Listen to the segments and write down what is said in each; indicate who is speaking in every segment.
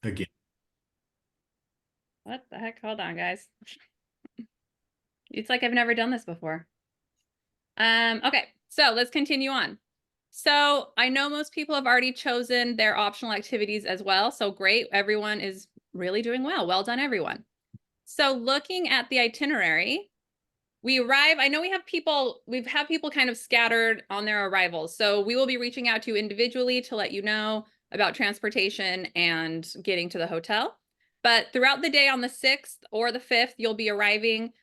Speaker 1: again.
Speaker 2: What the heck? Hold on, guys. It's like I've never done this before. Okay, so let's continue on. So I know most people have already chosen their optional activities as well. So great. Everyone is really doing well. Well done, everyone. So looking at the itinerary, we arrive. I know we've had people kind of scattered on their arrivals. So we will be reaching out to you individually to let you know about transportation and getting to the hotel. But throughout the day on the 6th or the 5th, you'll be arriving.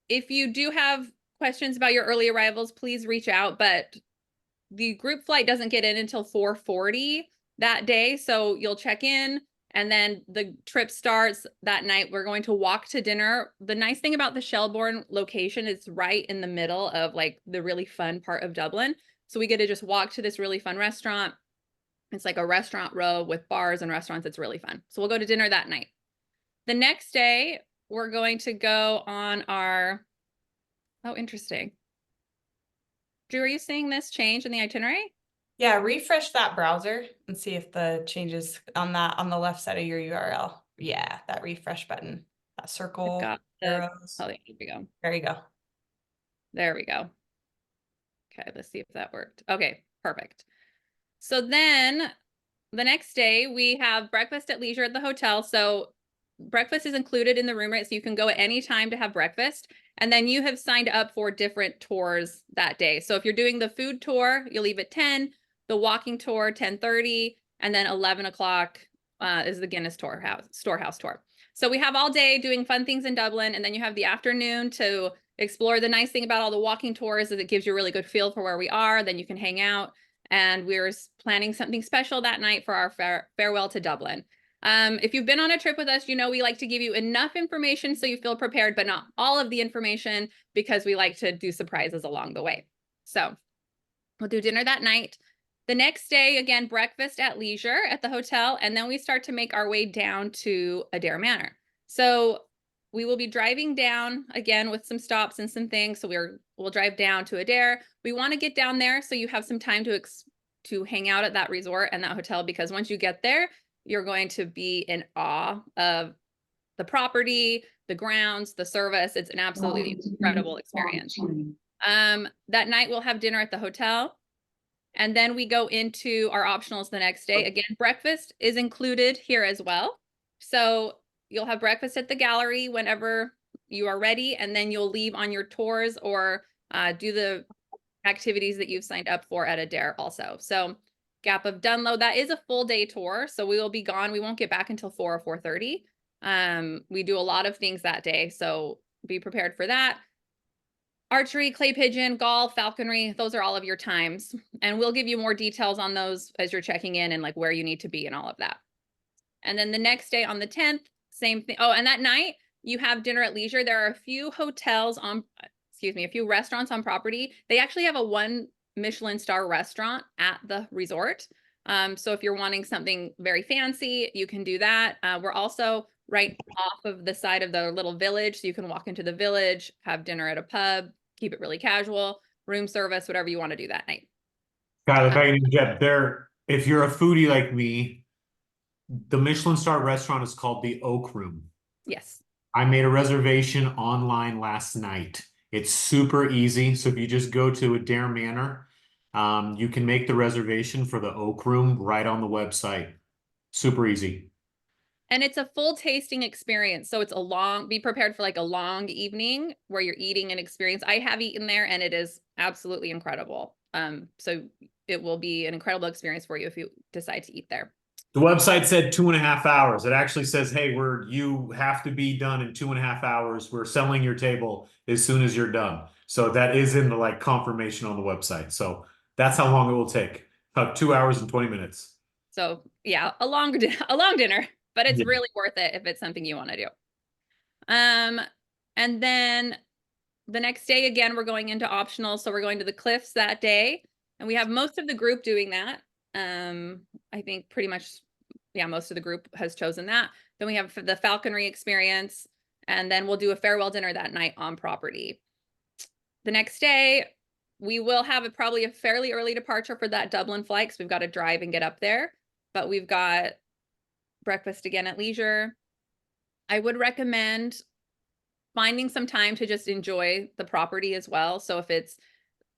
Speaker 2: If you do have questions about your early arrivals, please reach out. But the group flight doesn't get in until 4:40 that day. So you'll check in and then the trip starts that night. We're going to walk to dinner. The nice thing about the Shelbourne location is right in the middle of like the really fun part of Dublin. So we get to just walk to this really fun restaurant. It's like a restaurant row with bars and restaurants. It's really fun. So we'll go to dinner that night. The next day, we're going to go on our, oh, interesting. Drew, are you seeing this change in the itinerary?
Speaker 3: Yeah, refresh that browser and see if the changes on the left side of your URL. Yeah, that refresh button, that
Speaker 2: I've
Speaker 3: circle,
Speaker 2: got the,
Speaker 3: arrows.
Speaker 2: oh, there we go.
Speaker 3: There you go.
Speaker 2: There we go. Okay, let's see if that worked. Okay, perfect. So then the next day we have breakfast at leisure at the hotel. So breakfast is included in the room rate, so you can go at any time to have breakfast. And then you have signed up for different tours that day. So if you're doing the food tour, you'll leave at 10, the walking tour 10:30, and then 11 o'clock is the Guinness storehouse tour. So we have all day doing fun things in Dublin, and then you have the afternoon to explore. The nice thing about all the walking tours is it gives you a really good feel for where we are. Then you can hang out. And we're planning something special that night for our farewell to Dublin. If you've been on a trip with us, you know we like to give you enough information so you feel prepared, but not all of the information because we like to do surprises along the way. So we'll do dinner that night. The next day, again, breakfast at leisure at the hotel, and then we start to make our way down to Adair Manor. So we will be driving down again with some stops and some things. So we'll drive down to Adair. We want to get down there so you have some time to hang out at that resort and that hotel, because once you get there, you're going to be in awe of the property, the grounds, the service. It's an absolutely incredible experience. That night we'll have dinner at the hotel. And then we go into our optionals the next day. Again, breakfast is included here as well. So you'll have breakfast at the gallery whenever you are ready, and then you'll leave on your tours or do the activities that you've signed up for at Adair also. So Gap of Dunloe, that is a full day tour. So we will be gone. We won't get back until 4 or 4:30. We do a lot of things that day. So be prepared for that. Archery, clay pigeon, golf, falconry, those are all of your times. And we'll give you more details on those as you're checking in and like where you need to be and all of that. And then the next day on the 10th, same thing. Oh, and that night you have dinner at leisure. There are a few a few restaurants on property. They actually have a 1 Michelin star restaurant at the resort. So if you're wanting something very fancy, you can do that. We're also right off of the side of the little village. So you can walk into the village, have dinner at a pub, keep it really casual, room service, whatever you want to do that night.
Speaker 1: God, if I can interject there, if you're a foodie like me, the Michelin star restaurant is called the Oak Room.
Speaker 2: Yes.
Speaker 1: I made a reservation online last night. It's super easy. So if you just go to Adair Manor, you can make the reservation for the Oak Room right on the website. Super easy.
Speaker 2: And it's a full tasting experience. So be prepared for like a long evening where you're eating an experience. I have eaten there and it is absolutely incredible. So it will be an incredible experience for you if you decide to eat there.
Speaker 1: The website said 2.5 hours. It actually says, hey, you have to be done in 2.5 hours. We're selling your table as soon as you're done. So that is in the like confirmation on the website. So that's how long it will take. About 2 hours and 20 minutes.
Speaker 2: So yeah, a long dinner, but it's
Speaker 1: Yeah.
Speaker 2: really worth it if it's something you want to do. And then the next day, again, we're going into optional. So we're going to the cliffs that day, and we have most of the group doing that. I think pretty much, yeah, most of the group has chosen that. Then we have the falconry experience, and then we'll do a farewell dinner that night on property. The next day, we will have probably a fairly early departure for that Dublin flight because we've got to drive and get up there. But we've got breakfast again at leisure. I would recommend finding some time to just enjoy the property as well. So if it's,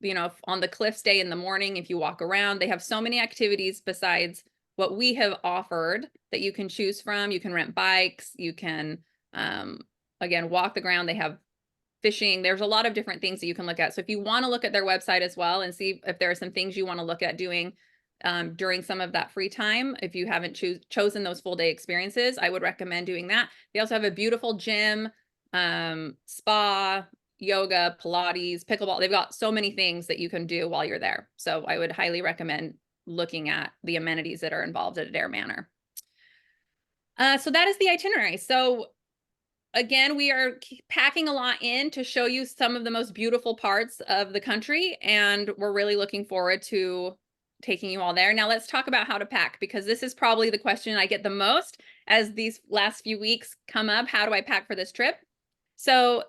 Speaker 2: you know, on the cliffs day in the morning, if you walk around, they have so many activities besides what we have offered that you can choose from. You can rent bikes, you can, again, walk the ground. They have fishing. There's a lot of different things that you can look at. So if you want to look at their website as well and see if there are some things you want to look at doing during some of that free time, if you haven't chosen those full day experiences, I would recommend doing that. They also have a beautiful gym, spa, yoga, Pilates, pickleball. They've got so many things that you can do while you're there. So I would highly recommend looking at the amenities that are involved at Adair Manor. So that is the itinerary. So again, we are packing a lot in to show you some of the most beautiful parts of the country, and we're really looking forward to taking you all there. Now let's talk about how to pack, because this is probably the question I get the most as these last few weeks come up. How do I pack for this trip? So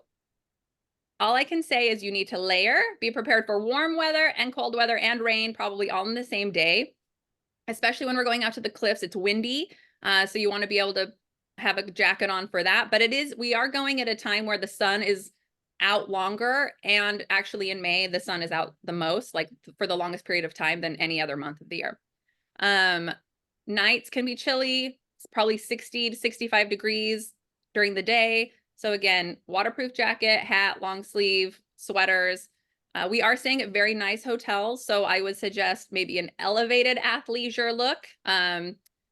Speaker 2: all I can say is you need to layer, be prepared for warm weather and cold weather and rain, probably all in the same day, especially when we're going out to the cliffs. It's windy, so you want to be able to have a jacket on for that. But we are going at a time where the sun is out longer, and actually in May, the sun is out the most, like for the longest period of time than any other month of the year. Nights can be chilly. It's probably 60 to 65 degrees during the day. So again, waterproof jacket, hat, long sleeve, sweaters. We are staying at very nice hotels, so I would suggest maybe an elevated athleisure look.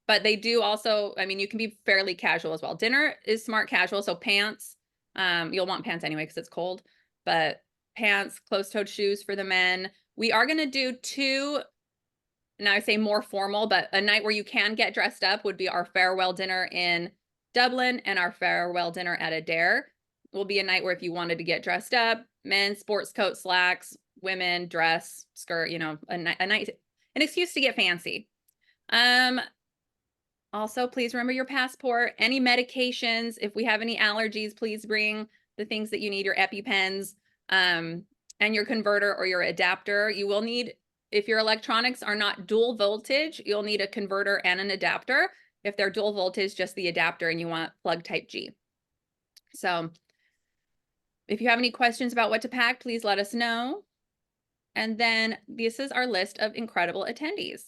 Speaker 2: But they do also, I mean, you can be fairly casual as well. Dinner is smart casual, so pants. You'll want pants anyway because it's cold, but pants, closed-toed shoes for the men. We are going to do two, now I say more formal, but a night where you can get dressed up would be our farewell dinner in Dublin, and our farewell dinner at Adair will be a night where if you wanted to get dressed up, men, sports coat, slacks, women, dress, skirt, you know, an excuse to get fancy. Also, please remember your passport, any medications. If we have any allergies, please bring the things that you need, your EpiPens, and your converter or your adapter. You will need, if your electronics are not dual voltage, you'll need a converter and an adapter. If they're dual voltage, just the adapter, and you want plug type G. So if you have any questions about what to pack, please let us know. And then this is our list of incredible attendees.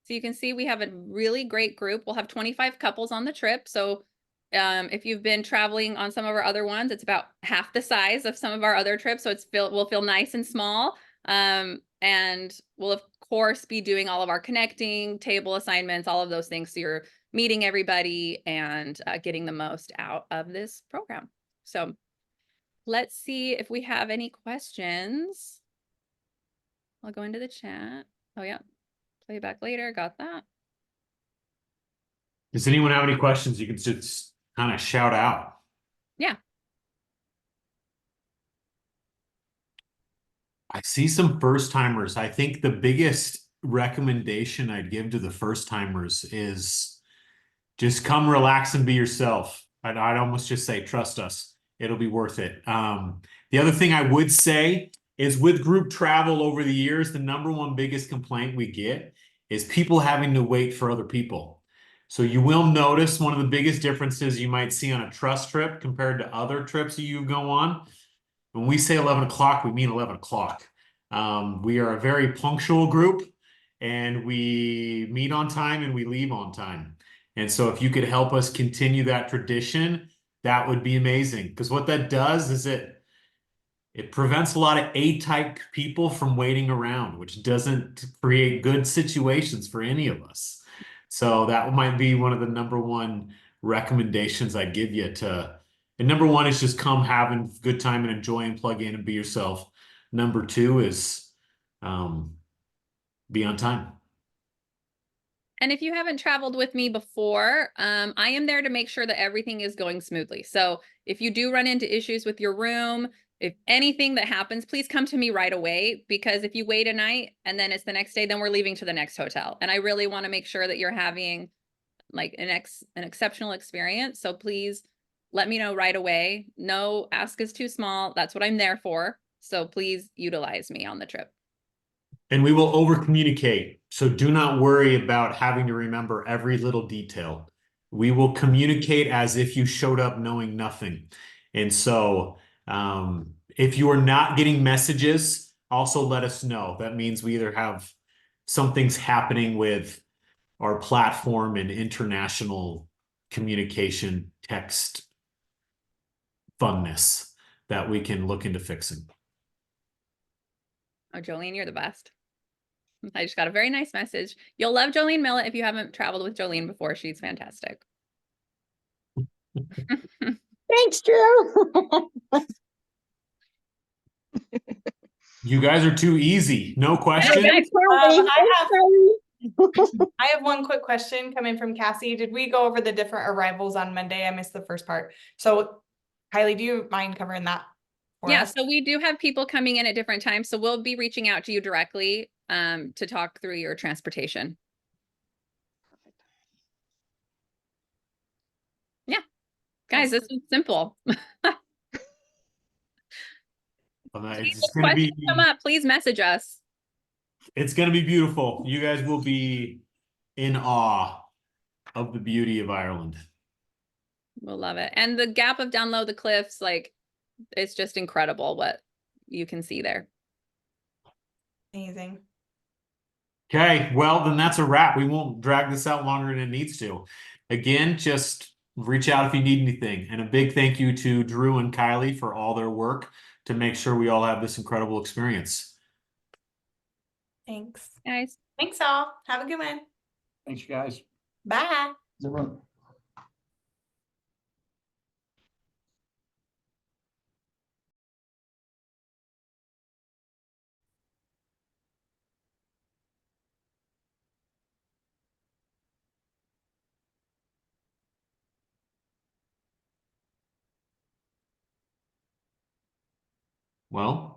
Speaker 2: So you can see we have a really great group. We'll have 25 couples on the trip. So if you've been traveling on some of our other ones, it's about half the size of some of our other trips. So will feel nice and small. And we'll of course be doing all of our connecting, table assignments, all of those things. So you're meeting everybody and getting the most out of this program. So let's see if we have any questions. I'll go into the chat. Oh yeah, play back later, got that.
Speaker 1: Does anyone have any questions? You can just kind of shout out.
Speaker 2: Yeah.
Speaker 1: I see some first timers. I think the biggest recommendation I'd give to the first timers is just come relax and be yourself. I'd almost just say, trust us. It'll be worth it. The other thing I would say is with group travel over the years, the number one biggest complaint we get is people having to wait for other people. So you will notice one of the biggest differences you might see on a trust trip compared to other trips you go on. When we say 11 o'clock, we mean 11 o'clock. We are a very punctual group, and we meet on time and we leave on time. And so if you could help us continue that tradition, that would be amazing. Because what that does is it prevents a lot of A-type people from waiting around, which doesn't create good situations for any of us. So that might be one of the number one recommendations I'd give you to. And number one is just come having a good time and enjoy and plug in and be yourself. Number two is be on time.
Speaker 2: And if you haven't traveled with me before, I am there to make sure that everything is going smoothly. So if you do run into issues with your room, if anything that happens, please come to me right away, because if you wait a night and then it's the next day, then we're leaving to the next hotel. And I really want to make sure that you're having like an exceptional experience. So please let me know right away. No ask is too small. That's what I'm there for. So please utilize me on the trip.
Speaker 1: And we will over communicate. So do not worry about having to remember every little detail. We will communicate as if you showed up knowing nothing. And so if you are not getting messages, also let us know. That means we either have something's happening with our platform and international communication text funness that we can look into fixing.
Speaker 2: Oh, Jolene, you're the best. I just got a very nice message. You'll love Jolene Millet if you haven't traveled with Jolene before. She's fantastic.
Speaker 4: Thanks, Drew.
Speaker 1: You guys are too easy. No question.
Speaker 2: guys,
Speaker 3: I have one quick question coming from Cassie. Did we go over the different arrivals on Monday? I missed the first part. So Kylie, do you mind covering that? for
Speaker 2: Yeah,
Speaker 3: us?
Speaker 2: so we do have people coming in at different times. So we'll be reaching out to you directly to talk through your transportation. Yeah. Guys, this is simple. Please,
Speaker 1: It's
Speaker 2: if
Speaker 1: gonna be
Speaker 2: questions come up, please message us.
Speaker 1: it's gonna be beautiful. You guys will be in awe of the beauty of Ireland.
Speaker 2: We'll love it. And the gap of down low the cliffs, like it's just incredible what you can see there.
Speaker 3: Amazing.
Speaker 1: Okay, well, then that's a wrap. We won't drag this out longer than it needs to. Again, just reach out if you need anything. And a big thank you to Drew and Kylie for all their work to make sure we all have this incredible experience.
Speaker 3: Thanks.
Speaker 2: Guys.
Speaker 3: Thanks all. Have a good one.
Speaker 5: Thanks, guys.
Speaker 3: Bye.
Speaker 1: Well,